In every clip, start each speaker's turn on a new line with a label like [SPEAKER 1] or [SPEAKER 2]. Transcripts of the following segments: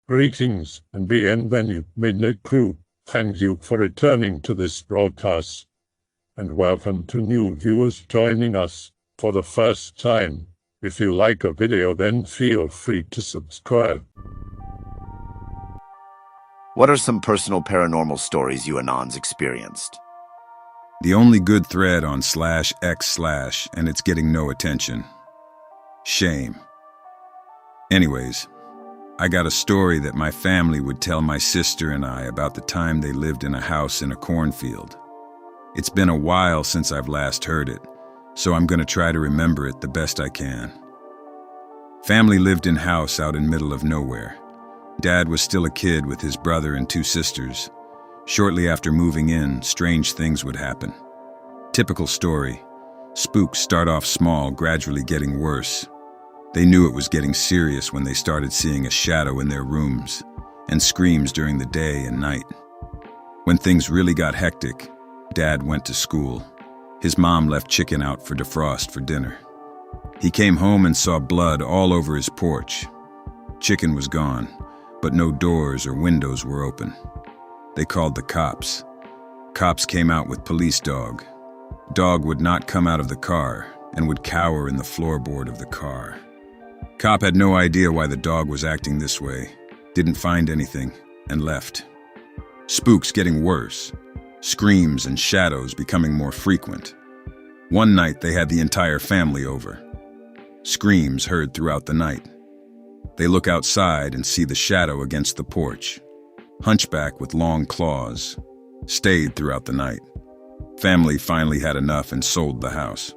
[SPEAKER 1] Greetings and bienvenue, Midnight Crew. Thank you for returning to this broadcast. And welcome to new viewers joining us for the first time. If you like a video, then feel free to subscribe.
[SPEAKER 2] What are some personal paranormal stories you Anons experienced?
[SPEAKER 3] The only good thread on /x/ and it's getting no attention. Shame. Anyways, I got a story that my family would tell my sister and I about the time they lived in a house in a cornfield. It's been a while since I've last heard it, so I'm gonna try to remember it the best I can. Family lived in house out in middle of nowhere. Dad was still a kid with his brother and 2 sisters. Shortly after moving in, strange things would happen. Typical story. Spooks start off small, gradually getting worse. They knew it was getting serious when they started seeing a shadow in their rooms and screams during the day and night. When things really got hectic, Dad went to school. His mom left chicken out for defrost for dinner. He came home and saw blood all over his porch. Chicken was gone, but no doors or windows were open. They called the cops. Cops came out with police dog. Dog would not come out of the car and would cower in the floorboard of the car. Cop had no idea why the dog was acting this way, didn't find anything, and left. Spooks getting worse. Screams and shadows becoming more frequent. One night they had the entire family over. Screams heard throughout the night. They look outside and see the shadow against the porch. Hunchback with long claws. Stayed throughout the night. Family finally had enough and sold the house.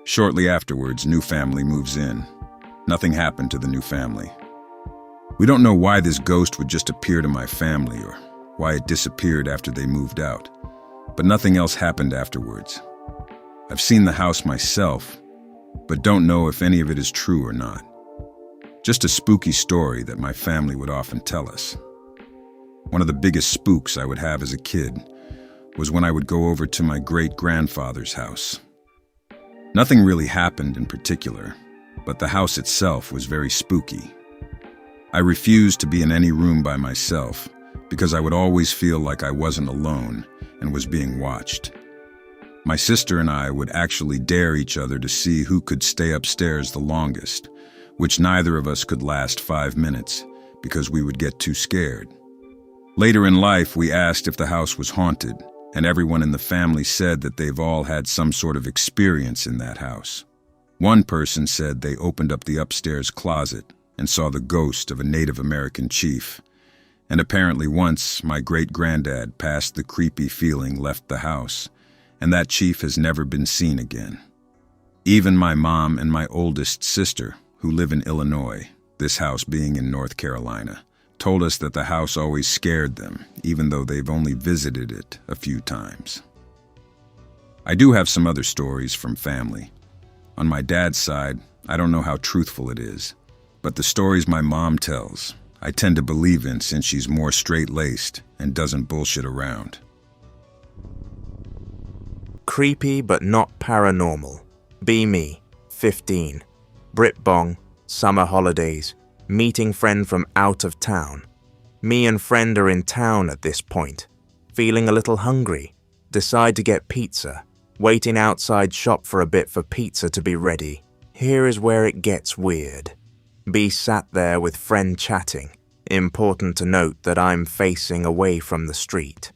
[SPEAKER 3] Shortly afterwards, new family moves in. Nothing happened to the new family. We don't know why this ghost would just appear to my family or why it disappeared after they moved out, but nothing else happened afterwards. I've seen the house myself, but don't know if any of it is true or not. Just a spooky story that my family would often tell us. One of the biggest spooks I would have as a kid was when I would go over to my great-grandfather's house. Nothing really happened in particular, but the house itself was very spooky. I refused to be in any room by myself because I would always feel like I wasn't alone and was being watched. My sister and I would actually dare each other to see who could stay upstairs the longest, which neither of us could last 5 minutes because we would get too scared. Later in life, we asked if the house was haunted, and everyone in the family said that they've all had some sort of experience in that house. One person said they opened up the upstairs closet and saw the ghost of a Native American chief. And apparently once, my great-granddad, past the creepy feeling, left the house, and that chief has never been seen again. Even my mom and my oldest sister, who live in Illinois, this house being in North Carolina, told us that the house always scared them, even though they've only visited it a few times. I do have some other stories from family. On my dad's side, I don't know how truthful it is, but the stories my mom tells, I tend to believe in since she's more straight-laced and doesn't bullshit around.
[SPEAKER 4] Creepy but not paranormal. Be me, 15. Brit Bong, summer holidays, meeting friend from out of town. Me and friend are in town at this point, feeling a little hungry, decide to get pizza. Waiting outside shop for a bit for pizza to be ready. Here is where it gets weird. B sat there with friend chatting. Important to note that I'm facing away from the street.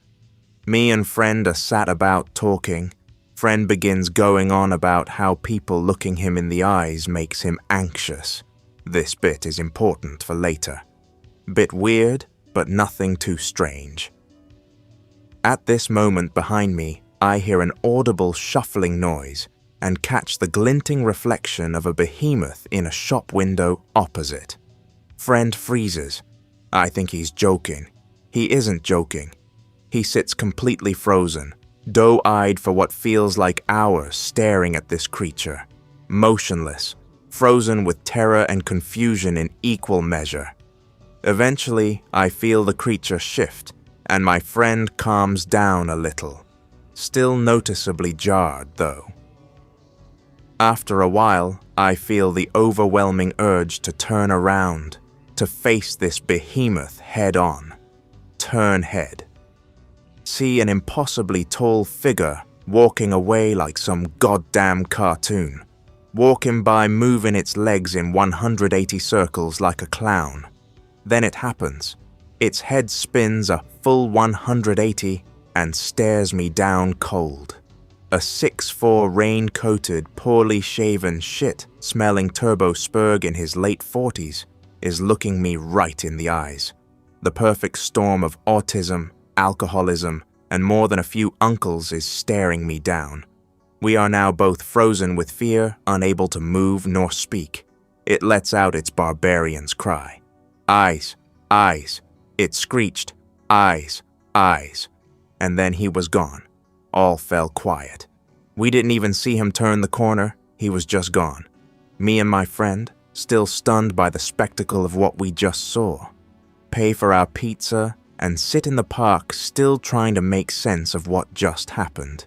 [SPEAKER 4] Me and friend are sat about talking. Friend begins going on about how people looking him in the eyes makes him anxious. This bit is important for later. Bit weird, but nothing too strange. At this moment behind me, I hear an audible shuffling noise and catch the glinting reflection of a behemoth in a shop window opposite. Friend freezes. I think he's joking. He isn't joking. He sits completely frozen, doe-eyed for what feels like hours staring at this creature. Motionless, frozen with terror and confusion in equal measure. Eventually, I feel the creature shift, and my friend calms down a little. Still noticeably jarred, though. After a while, I feel the overwhelming urge to turn around. to face this behemoth head on. Turn head. See an impossibly tall figure walking away like some goddamn cartoon. Walking by, moving its legs in 180 circles like a clown. Then it happens. Its head spins a full 180 and stares me down cold. A 6'4" rain-coated, poorly shaven, shit-smelling turbo spurg in his late 40s is looking me right in the eyes. The perfect storm of autism, alcoholism, and more than a few uncles is staring me down. We are now both frozen with fear, unable to move nor speak. It lets out its barbarian's cry. Eyes, eyes. It screeched, eyes, eyes. And then he was gone. All fell quiet. We didn't even see him turn the corner. He was just gone. Me and my friend, still stunned by the spectacle of what we just saw. Pay for our pizza and sit in the park still trying to make sense of what just happened.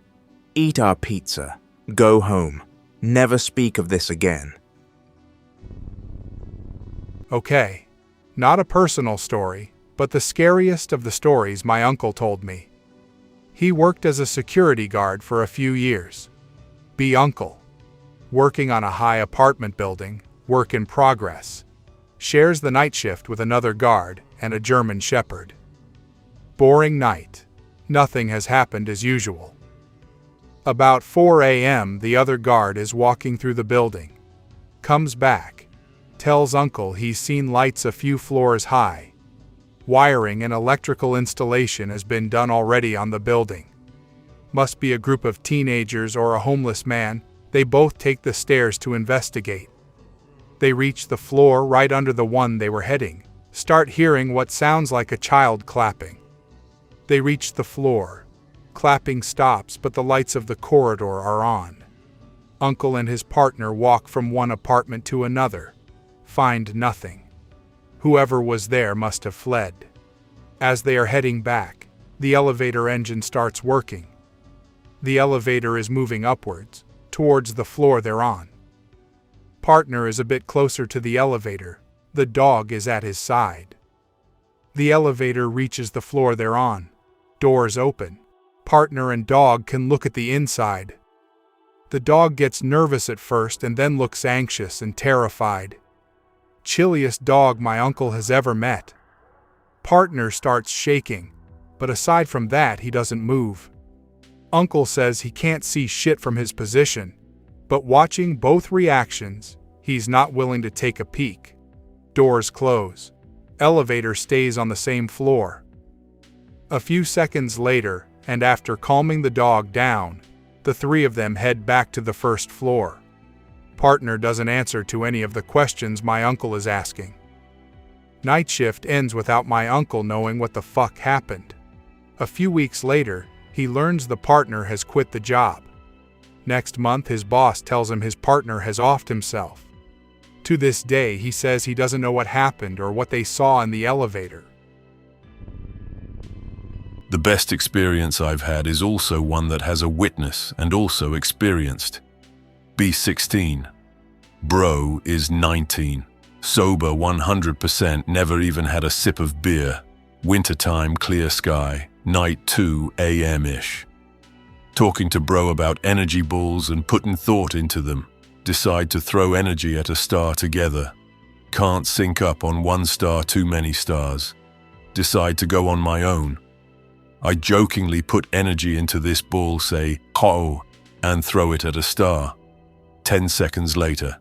[SPEAKER 4] Eat our pizza, go home, never speak of this again.
[SPEAKER 5] Okay, not a personal story, but the scariest of the stories my uncle told me. He worked as a security guard for a few years. Be uncle. Working on a high apartment building, work in progress. Shares the night shift with another guard and a German shepherd. Boring night. Nothing has happened as usual. About 4 a.m., the other guard is walking through the building. Comes back. Tells uncle he's seen lights a few floors high. Wiring and electrical installation has been done already on the building. Must be a group of teenagers or a homeless man. They both take the stairs to investigate. They reach the floor right under the one they were heading. Start hearing what sounds like a child clapping. They reach the floor. Clapping stops, but the lights of the corridor are on. Uncle and his partner walk from one apartment to another. Find nothing. Whoever was there must have fled. As they are heading back, the elevator engine starts working. The elevator is moving upwards, towards the floor they're on. Partner is a bit closer to the elevator. The dog is at his side. The elevator reaches the floor they're on. Doors open. Partner and dog can look at the inside. The dog gets nervous at first and then looks anxious and terrified. Chilliest dog my uncle has ever met. Partner starts shaking, but aside from that he doesn't move. Uncle says he can't see shit from his position, but watching both reactions, he's not willing to take a peek. Doors close. Elevator stays on the same floor. A few seconds later, and after calming the dog down, the three of them head back to the first floor. Partner doesn't answer to any of the questions my uncle is asking. Night shift ends without my uncle knowing what the fuck happened. A few weeks later, he learns the partner has quit the job. Next month, his boss tells him his partner has offed himself. To this day, he says he doesn't know what happened or what they saw in the elevator.
[SPEAKER 6] The best experience I've had is also one that has a witness and also experienced. B16. Bro is 19. Sober 100%, never even had a sip of beer. Wintertime, clear sky, night 2 a.m.-ish. Talking to bro about energy balls and putting thought into them. Decide to throw energy at a star together. Can't sync up on one star, too many stars. Decide to go on my own. I jokingly put energy into this ball, say, ho, and throw it at a star. 10 seconds later,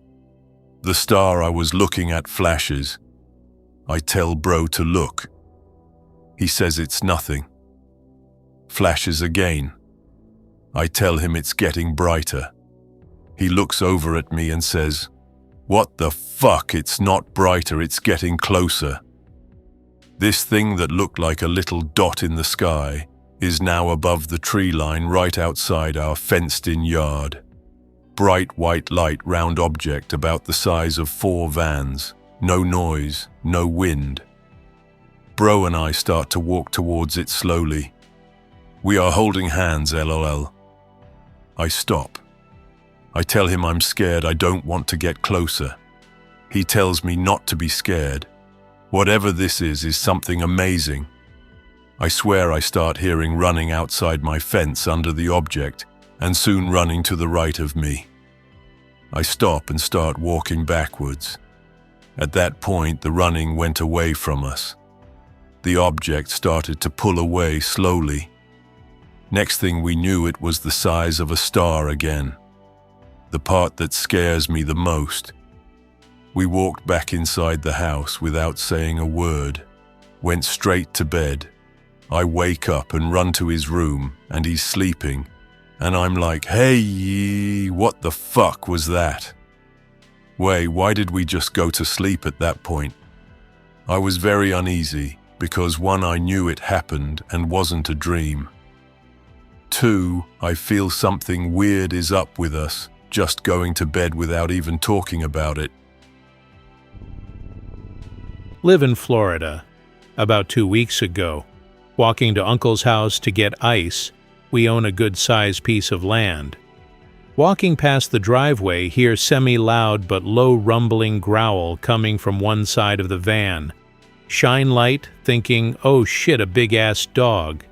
[SPEAKER 6] the star I was looking at flashes. I tell bro to look. He says it's nothing. Flashes again. I tell him it's getting brighter. He looks over at me and says, "What the fuck, it's not brighter, it's getting closer." This thing that looked like a little dot in the sky is now above the tree line right outside our fenced-in yard. Bright white light round object about the size of 4 vans. No noise, no wind. Bro and I start to walk towards it slowly. We are holding hands, lol. I stop. I tell him I'm scared, I don't want to get closer. He tells me not to be scared. Whatever this is something amazing. I swear I start hearing running outside my fence under the object, and soon running to the right of me. I stop and start walking backwards. At that point, the running went away from us. The object started to pull away slowly. Next thing we knew, it was the size of a star again. The part that scares me the most. We walked back inside the house without saying a word, went straight to bed. I wake up and run to his room, and he's sleeping, and I'm like, hey, what the fuck was that? Why did we just go to sleep at that point? I was very uneasy, because 1, I knew it happened and wasn't a dream. 2, I feel something weird is up with us, just going to bed without even talking about it.
[SPEAKER 7] Live in Florida. About 2 weeks ago, walking to Uncle's house to get ice. We own a good-sized piece of land. Walking past the driveway, hear semi-loud but low rumbling growl coming from one side of the van. Shine light, thinking, oh shit, a big-ass dog.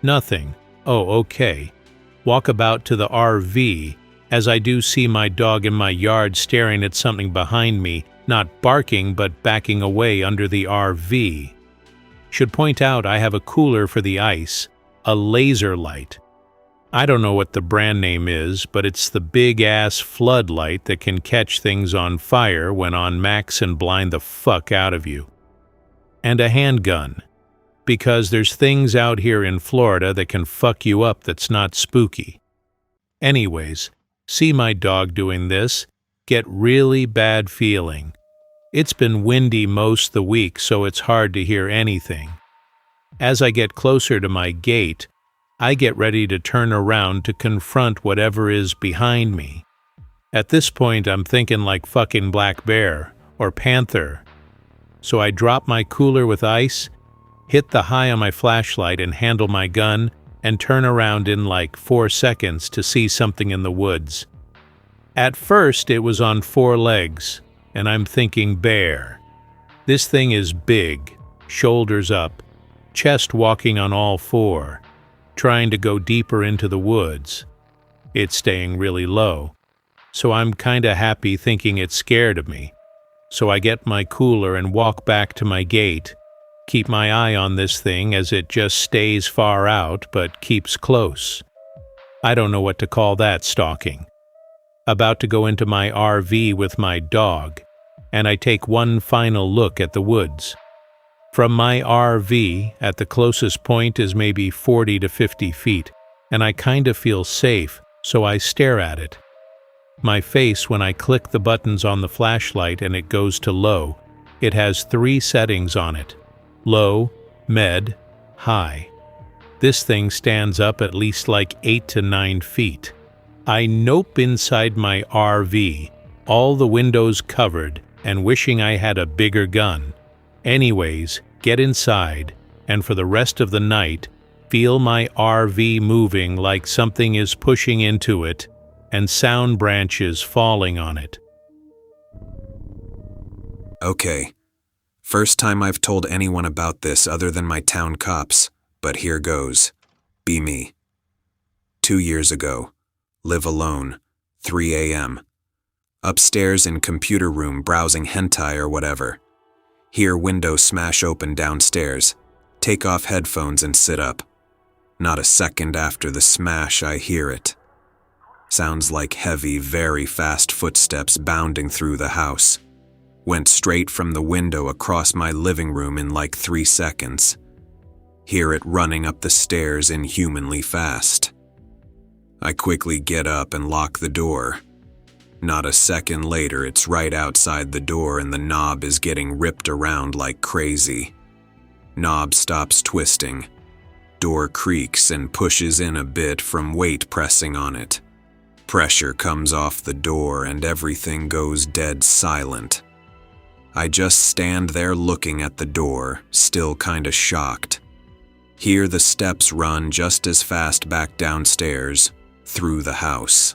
[SPEAKER 7] Nothing. Oh, okay. Walk about to the RV, as I do see my dog in my yard staring at something behind me, not barking but backing away under the RV. Should point out I have a cooler for the ice, a laser light. I don't know what the brand name is, but it's the big-ass floodlight that can catch things on fire when on max and blind the fuck out of you. And a handgun, because there's things out here in Florida that can fuck you up that's not spooky. Anyways, see my dog doing this, get really bad feeling. It's been windy most the week, so it's hard to hear anything. As I get closer to my gate, I get ready to turn around to confront whatever is behind me. At this point, I'm thinking like fucking black bear or panther. So I drop my cooler with ice, hit the high on my flashlight and handle my gun, and turn around in like 4 seconds to see something in the woods. At first, it was on 4 legs, and I'm thinking bear. This thing is big, shoulders up, chest walking on all 4, trying to go deeper into the woods. It's staying really low, so I'm kinda happy thinking it's scared of me. So I get my cooler and walk back to my gate, keep my eye on this thing as it just stays far out but keeps close. I don't know what to call that stalking. About to go into my RV with my dog, and I take one final look at the woods. From my RV, at the closest point is maybe 40 to 50 feet, and I kinda feel safe, so I stare at it. My face, when I click the buttons on the flashlight and it goes to low, it has 3 settings on it: low, med, high. This thing stands up at least like 8 to 9 feet. I nope inside my RV, all the windows covered, and wishing I had a bigger gun. Anyways, get inside, and for the rest of the night, feel my RV moving like something is pushing into it, and sound branches falling on it.
[SPEAKER 8] Okay. First time I've told anyone about this other than my town cops, but here goes. Be me. 2 years ago. Live alone. 3 a.m. Upstairs in computer room browsing hentai or whatever. Hear window smash open downstairs. Take off headphones and sit up. Not a second after the smash, I hear it. Sounds like heavy, very fast footsteps bounding through the house. Went straight from the window across my living room in like 3 seconds. Hear it running up the stairs inhumanly fast. I quickly get up and lock the door. Not a second later, it's right outside the door and the knob is getting ripped around like crazy. Knob stops twisting. Door creaks and pushes in a bit from weight pressing on it. Pressure comes off the door and everything goes dead silent. I just stand there looking at the door, still kinda shocked. Hear the steps run just as fast back downstairs, through the house.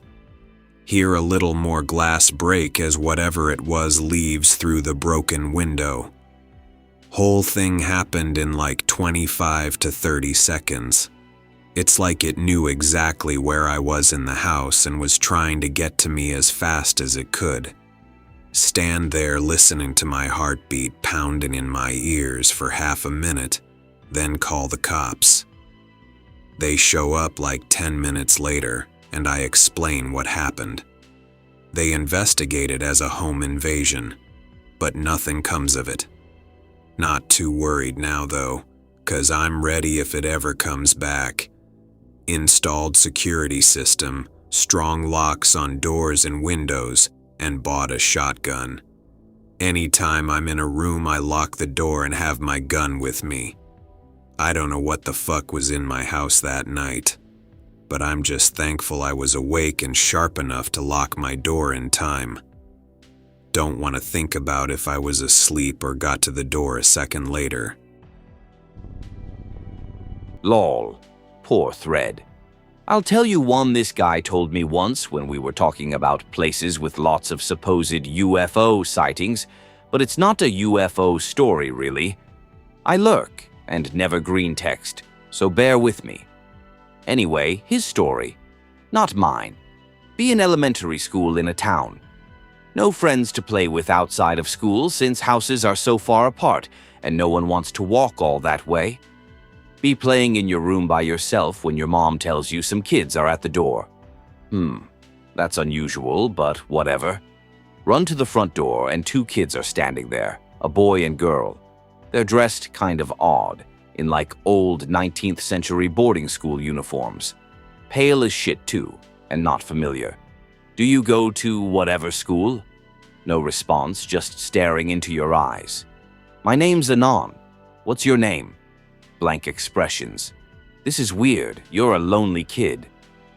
[SPEAKER 8] Hear a little more glass break as whatever it was leaves through the broken window. Whole thing happened in like 25 to 30 seconds. It's like it knew exactly where I was in the house and was trying to get to me as fast as it could. Stand there listening to my heartbeat pounding in my ears for half a minute, then call the cops. They show up like 10 minutes later, and I explain what happened. They investigate it as a home invasion, but nothing comes of it. Not too worried now though, 'cause I'm ready if it ever comes back. Installed security system, strong locks on doors and windows, and bought a shotgun. Anytime I'm in a room, I lock the door and have my gun with me. I don't know what the fuck was in my house that night, but I'm just thankful I was awake and sharp enough to lock my door in time. Don't want to think about if I was asleep or got to the door a second later.
[SPEAKER 9] Lol. Poor thread. I'll tell you one this guy told me once when we were talking about places with lots of supposed UFO sightings, but it's not a UFO story really. I lurk and never greentext, so bear with me. Anyway, his story. Not mine. Be in elementary school in a town. No friends to play with outside of school since houses are so far apart and no one wants to walk all that way. Be playing in your room by yourself when your mom tells you some kids are at the door. That's unusual, but whatever. Run to the front door and 2 kids are standing there, a boy and girl. They're dressed kind of odd, in like old 19th century boarding school uniforms. Pale as shit too, and not familiar. Do you go to whatever school? No response, just staring into your eyes. My name's Anon. What's your name? Blank expressions. This is weird. You're a lonely kid.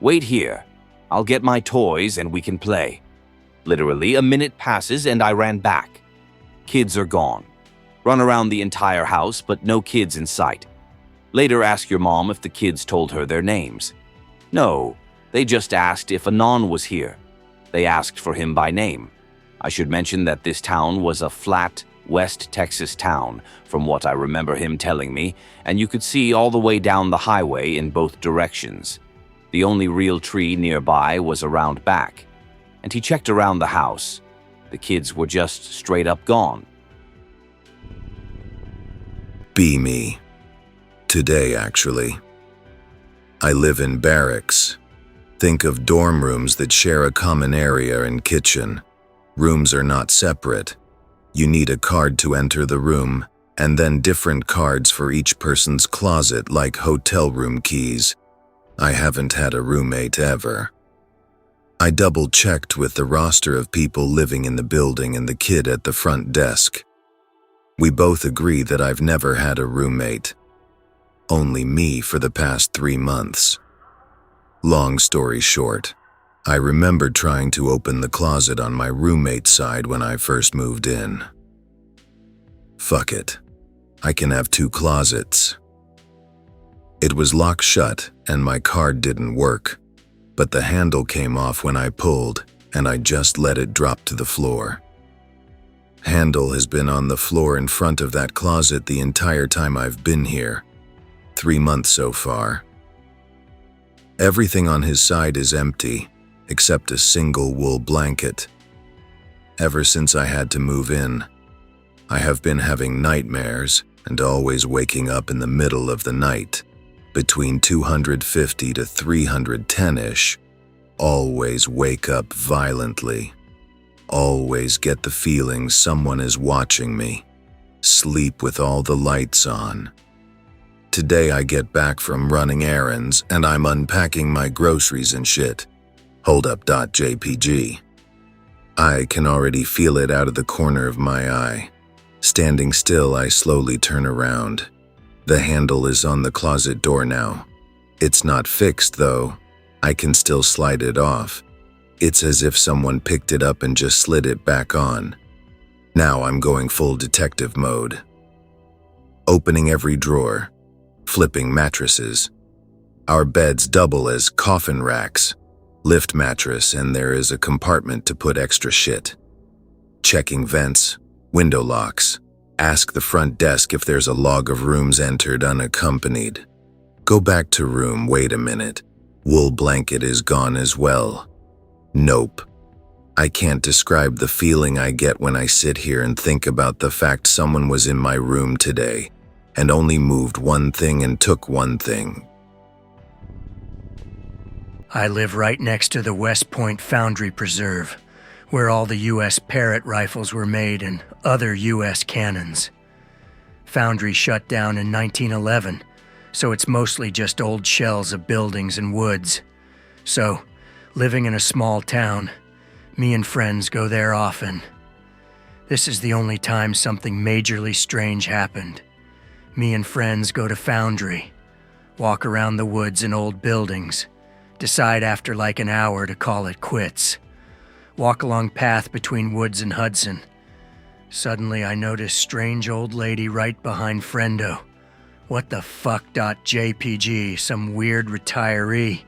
[SPEAKER 9] Wait here. I'll get my toys and we can play. Literally, a minute passes and I ran back. Kids are gone. Run around the entire house, but no kids in sight. Later, ask your mom if the kids told her their names. No, they just asked if Anon was here. They asked for him by name. I should mention that this town was a flat, West Texas town, from what I remember him telling me, and you could see all the way down the highway in both directions. The only real tree nearby was around back, and he checked around the house. The kids were just straight up gone.
[SPEAKER 3] Be me. Today, actually. I live in barracks. Think of dorm rooms that share a common area and kitchen. Rooms are not separate. You need a card to enter the room, and then different cards for each person's closet like hotel room keys. I haven't had a roommate ever. I double-checked with the roster of people living in the building and the kid at the front desk. We both agree that I've never had a roommate. Only me for the past 3 months. Long story short, I remember trying to open the closet on my roommate's side when I first moved in. Fuck it. I can have 2 closets. It was locked shut and my card didn't work, but the handle came off when I pulled and I just let it drop to the floor. Handle has been on the floor in front of that closet the entire time I've been here. 3 months so far. Everything on his side is empty, except a single wool blanket. Ever since I had to move in, I have been having nightmares and always waking up in the middle of the night, between 250 to 310-ish. Always wake up violently. Always get the feeling someone is watching me. Sleep with all the lights on. Today I get back from running errands and I'm unpacking my groceries and shit. Hold up. JPG. I can already feel it out of the corner of my eye. Standing still, I slowly turn around. The handle is on the closet door now. It's not fixed though. I can still slide it off. It's as if someone picked it up and just slid it back on. Now I'm going full detective mode. Opening every drawer. Flipping mattresses. Our beds double as coffin racks. Lift mattress, and there is a compartment to put extra shit. Checking vents, window locks, Ask the front desk if there's a log of rooms entered unaccompanied. Go back to room, wait a minute. Wool blanket is gone as well. Nope. I can't describe the feeling I get when I sit here and think about the fact someone was in my room today and only moved one thing and took one thing.
[SPEAKER 10] I live right next to the West Point Foundry Preserve, where all the U.S. Parrott rifles were made and other U.S. cannons. Foundry shut down in 1911, so it's mostly just old shells of buildings and woods. So, living in a small town, me and friends go there often. This is the only time something majorly strange happened. Me and friends go to Foundry, walk around the woods and old buildings, decide after like an hour to call it quits. Walk along path between woods and Hudson. Suddenly I notice strange old lady right behind friendo. What the fuck .jpg, some weird retiree.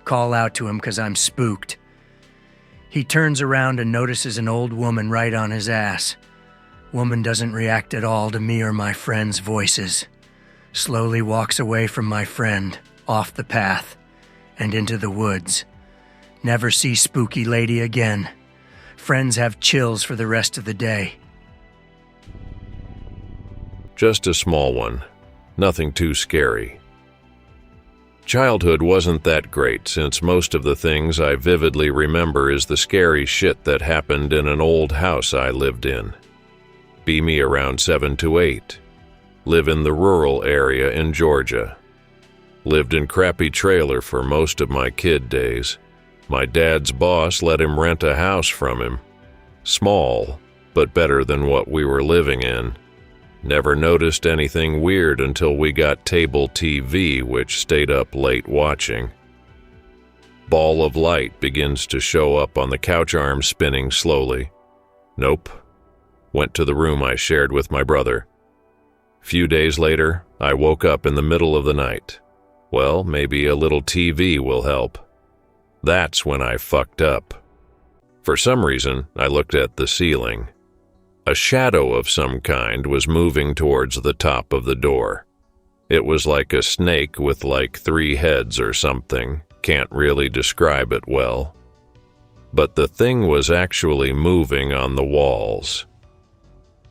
[SPEAKER 10] Call out to him 'cause I'm spooked. He turns around and notices an old woman right on his ass. Woman doesn't react at all to me or my friend's voices. Slowly walks away from my friend, off the path, and into the woods. Never see spooky lady again. Friends have chills for the rest of the day.
[SPEAKER 6] Just a small one. Nothing too scary. Childhood wasn't that great, since most of the things I vividly remember is the scary shit that happened in an old house I lived in. Be me around 7 to 8. Live in the rural area in Georgia. Lived in crappy trailer for most of my kid days. My dad's boss let him rent a house from him. Small, but better than what we were living in. Never noticed anything weird until we got table TV, which stayed up late watching. Ball of light begins to show up on the couch arm, spinning slowly. Nope. Went to the room I shared with my brother. Few days later, I woke up in the middle of the night. Well, maybe a little TV will help. That's when I fucked up. For some reason, I looked at the ceiling. A shadow of some kind was moving towards the top of the door. It was like a snake with like 3 heads or something. Can't really describe it well. But the thing was actually moving on the walls.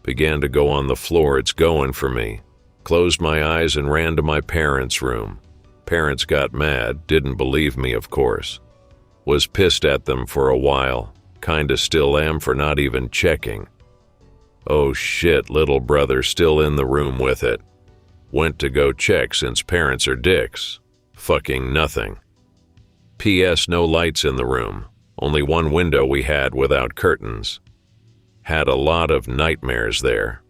[SPEAKER 6] Began to go on the floor. It's going for me. Closed my eyes and ran to my parents' room. Parents got mad, didn't believe me, of course. Was pissed at them for a while. Kinda still am for not even checking. Oh shit, little brother still in the room with it. Went to go check since parents are dicks. Fucking nothing. P.S. No lights in the room. Only one window we had without curtains. Had a lot of nightmares there.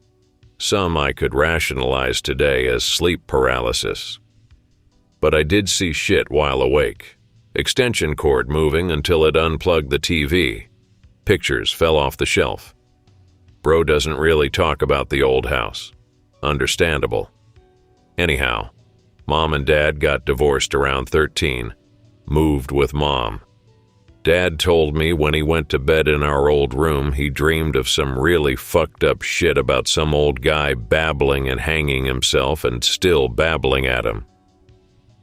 [SPEAKER 6] Some I could rationalize today as sleep paralysis. But I did see shit while awake. Extension cord moving until it unplugged the TV. Pictures fell off the shelf. Bro doesn't really talk about the old house. Understandable. Anyhow, Mom and Dad got divorced around 13. Moved with Mom. Dad told me when he went to bed in our old room, he dreamed of some really fucked up shit about some old guy babbling and hanging himself and still babbling at him.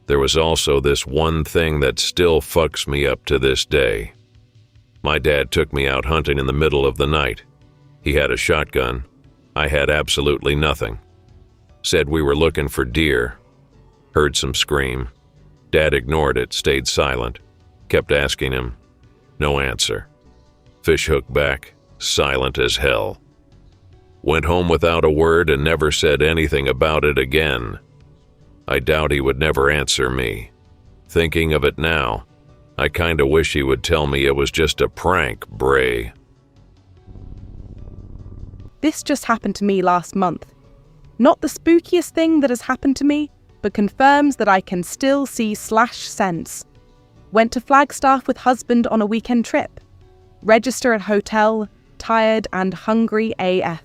[SPEAKER 6] There was also this one thing that still fucks me up to this day. My dad took me out hunting in the middle of the night. He had a shotgun. I had absolutely nothing. Said we were looking for deer. Heard some scream. Dad ignored it, stayed silent. Kept asking him. No answer. Fish hook back, silent as hell. Went home without a word and never said anything about it again. I doubt he would never answer me. Thinking of it now, I kinda wish he would tell me it was just a prank, Bray.
[SPEAKER 11] This just happened to me last month. Not the spookiest thing that has happened to me, but confirms that I can still see / sense. Went to Flagstaff with husband on a weekend trip. Register at hotel, tired and hungry AF.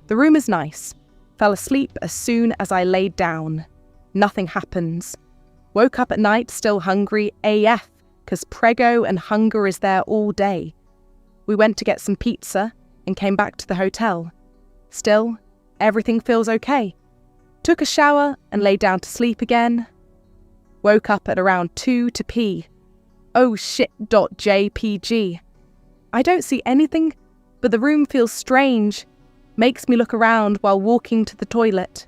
[SPEAKER 11] The room is nice. Fell asleep as soon as I laid down. Nothing happens. Woke up at night still hungry AF, 'cause prego and hunger is there all day. We went to get some pizza and came back to the hotel. Still, Everything feels okay. Took a shower and lay down to sleep again. Woke up at around 2 to pee. Oh shit.jpg. I don't see anything, but the room feels strange. Makes me look around while walking to the toilet.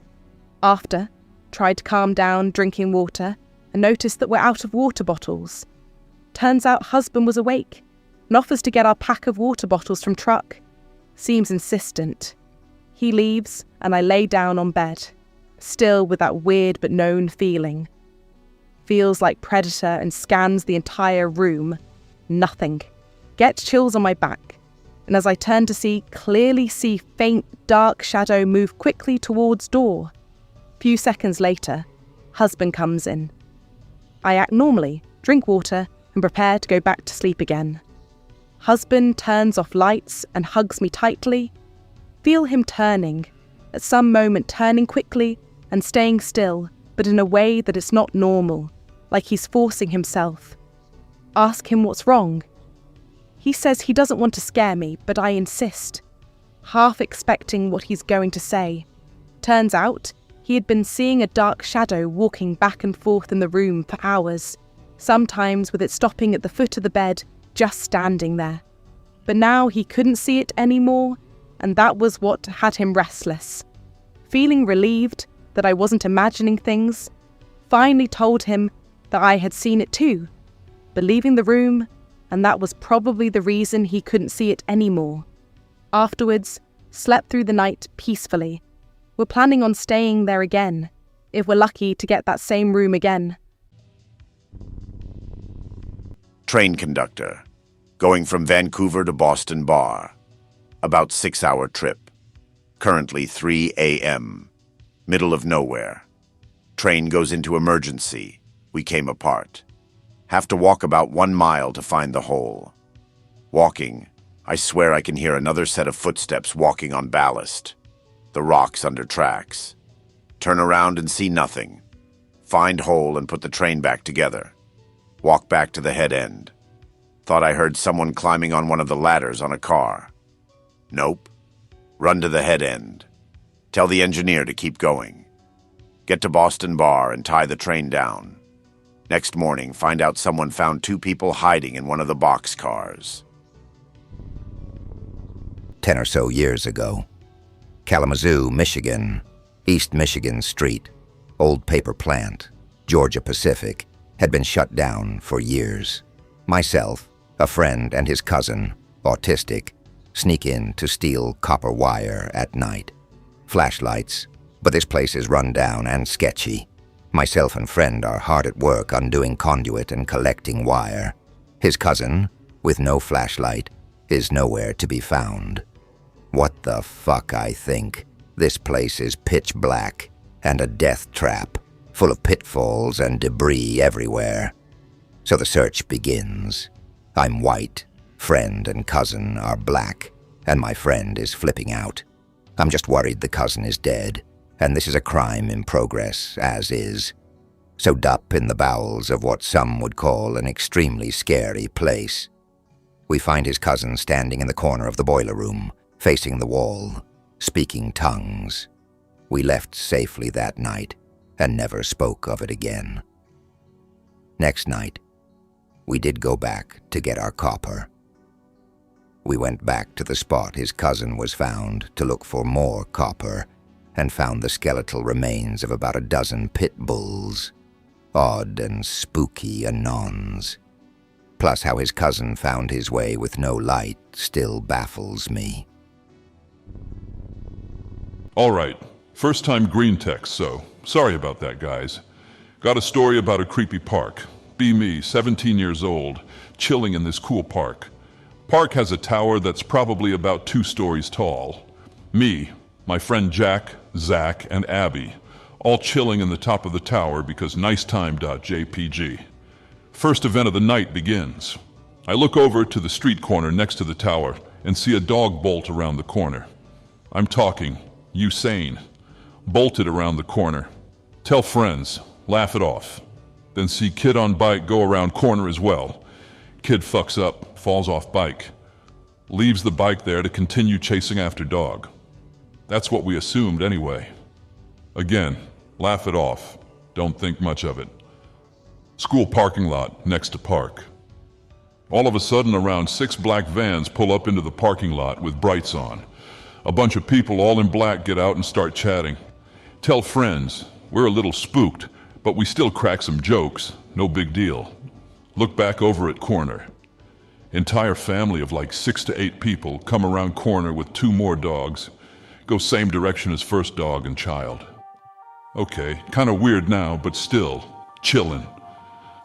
[SPEAKER 11] After, tried to calm down drinking water and noticed that we're out of water bottles. Turns out husband was awake and offers to get our pack of water bottles from truck. Seems insistent. He leaves and I lay down on bed, still with that weird but known feeling. Feels like predator and scans the entire room. Nothing. Get chills on my back, and as I turn to clearly see faint dark shadow move quickly towards door. Few seconds later, husband comes in. I act normally, drink water, and prepare to go back to sleep again. Husband turns off lights and hugs me tightly. Feel him turning, at some moment turning quickly and staying still, but in a way that it's not normal, like he's forcing himself. Ask him what's wrong. He says he doesn't want to scare me, but I insist, half expecting what he's going to say. Turns out, he had been seeing a dark shadow walking back and forth in the room for hours, sometimes with it stopping at the foot of the bed, just standing there. But now he couldn't see it anymore, and that was what had him restless. Feeling relieved that I wasn't imagining things, finally told him that I had seen it too, but leaving the room, and that was probably the reason he couldn't see it anymore. Afterwards, slept through the night peacefully. We're planning on staying there again, if we're lucky to get that same room again.
[SPEAKER 2] Train conductor. Going from Vancouver to Boston Bar. About 6-hour trip. Currently 3 a.m. Middle of nowhere. Train goes into emergency. We came apart. Have to walk about 1 mile to find the hole. Walking, I swear I can hear another set of footsteps walking on ballast. The rocks under tracks. Turn around and see nothing. Find hole and put the train back together. Walk back to the head end. Thought I heard someone climbing on one of the ladders on a car. Nope. Run to the head end. Tell the engineer to keep going. Get to Boston Bar and tie the train down. Next morning, find out someone found 2 people hiding in one of the boxcars.
[SPEAKER 12] 10 or so years ago. Kalamazoo, Michigan, East Michigan Street, old paper plant, Georgia Pacific, had been shut down for years. Myself, a friend and his cousin, autistic, sneak in to steal copper wire at night. Flashlights, but this place is run down and sketchy. Myself and friend are hard at work undoing conduit and collecting wire. His cousin, with no flashlight, is nowhere to be found. What the fuck, I think. This place is pitch black and a death trap, full of pitfalls and debris everywhere. So the search begins. I'm white, friend and cousin are black, and my friend is flipping out. I'm just worried the cousin is dead, and this is a crime in progress, as is. So dup in the bowels of what some would call an extremely scary place. We find his cousin standing in the corner of the boiler room, facing the wall, speaking tongues. We left safely that night, and never spoke of it again. Next night, we did go back to get our copper. We went back to the spot his cousin was found to look for more copper, and found the skeletal remains of about a dozen pit bulls. Odd and spooky anons. Plus how his cousin found his way with no light still baffles me.
[SPEAKER 13] All right, first time Greentext, so sorry about that, guys. Got a story about a creepy park. Be me, 17 years old, chilling in this cool park. Park has a tower that's probably about 2 stories tall. Me, my friend Jack, Zach, and Abby, all chilling in the top of the tower because nicetime.jpg. First event of the night begins. I look over to the street corner next to the tower and see a dog bolt around the corner. I'm talking, Usain, bolted around the corner. Tell friends, laugh it off. Then see kid on bike go around corner as well. Kid fucks up, falls off bike. Leaves the bike there to continue chasing after dog. That's what we assumed anyway. Again, laugh it off. Don't think much of it. School parking lot next to park. All of a sudden, around 6 black vans pull up into the parking lot with brights on. A bunch of people all in black get out and start chatting. Tell friends, we're a little spooked, but we still crack some jokes, no big deal. Look back over at corner. Entire family of like 6 to 8 people come around corner with 2 more dogs. Go same direction as first dog and child. Okay, kinda weird now, but still, chillin'.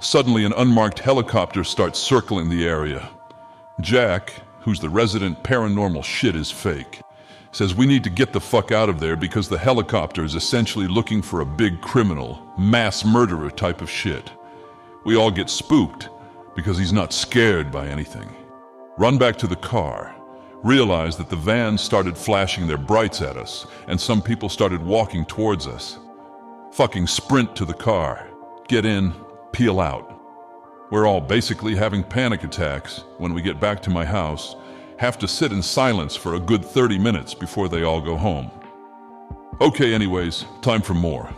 [SPEAKER 13] Suddenly an unmarked helicopter starts circling the area. Jack, who's the resident paranormal shit is fake, says we need to get the fuck out of there because the helicopter is essentially looking for a big criminal, mass murderer type of shit. We all get spooked because he's not scared by anything. Run back to the car, realize that the vans started flashing their brights at us and some people started walking towards us. Fucking sprint to the car, get in, peel out. We're all basically having panic attacks when we get back to my house, have to sit in silence for a good 30 minutes before they all go home. Okay, anyways, time for more.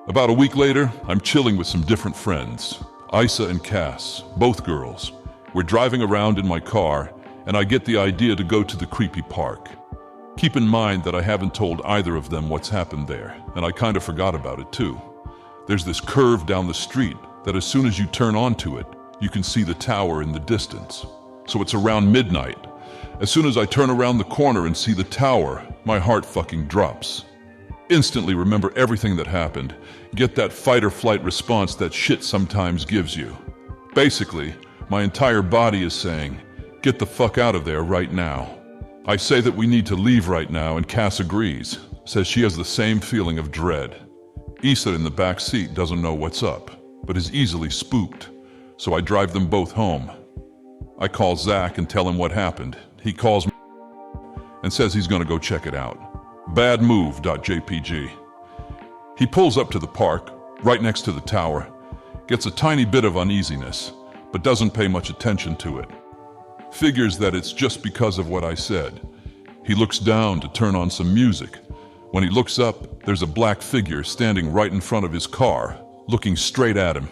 [SPEAKER 13] About a week later, I'm chilling with some different friends, Isa and Cass, both girls. We're driving around in my car, and I get the idea to go to the creepy park. Keep in mind that I haven't told either of them what's happened there, and I kind of forgot about it too. There's this curve down the street that as soon as you turn onto it, you can see the tower in the distance. So it's around midnight. As soon as I turn around the corner and see the tower, my heart fucking drops. Instantly remember everything that happened. Get that fight or flight response that shit sometimes gives you. Basically, my entire body is saying, get the fuck out of there right now. I say that we need to leave right now and Cass agrees, says she has the same feeling of dread. Issa in the back seat doesn't know what's up, but is easily spooked, so I drive them both home. I call Zach and tell him what happened. He calls me and says he's gonna go check it out. Bad move, .jpg. He pulls up to the park, right next to the tower, gets a tiny bit of uneasiness, but doesn't pay much attention to it. Figures that it's just because of what I said. He looks down to turn on some music. When he looks up, there's a black figure standing right in front of his car, looking straight at him.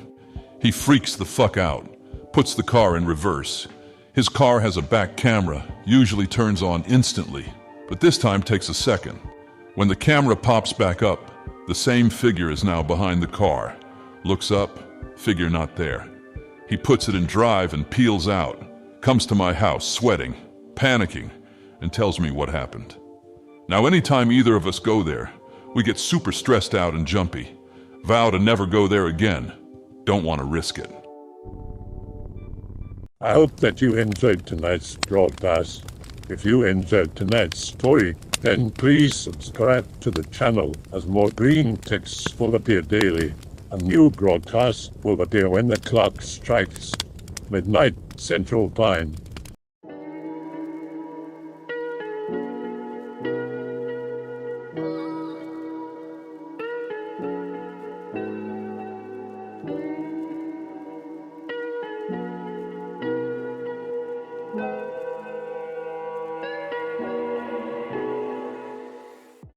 [SPEAKER 13] He freaks the fuck out, puts the car in reverse. His car has a back camera, usually turns on instantly, but this time takes a second. When the camera pops back up, the same figure is now behind the car. Looks up, figure not there. He puts it in drive and peels out, comes to my house sweating, panicking, and tells me what happened. Now anytime either of us go there, we get super stressed out and jumpy. Vow to never go there again. Don't want to risk it.
[SPEAKER 1] I hope that you enjoyed tonight's broadcast. If you enjoyed tonight's story, then please subscribe to the channel as more Greentext will appear daily. A new broadcast will appear when the clock strikes midnight Central Time.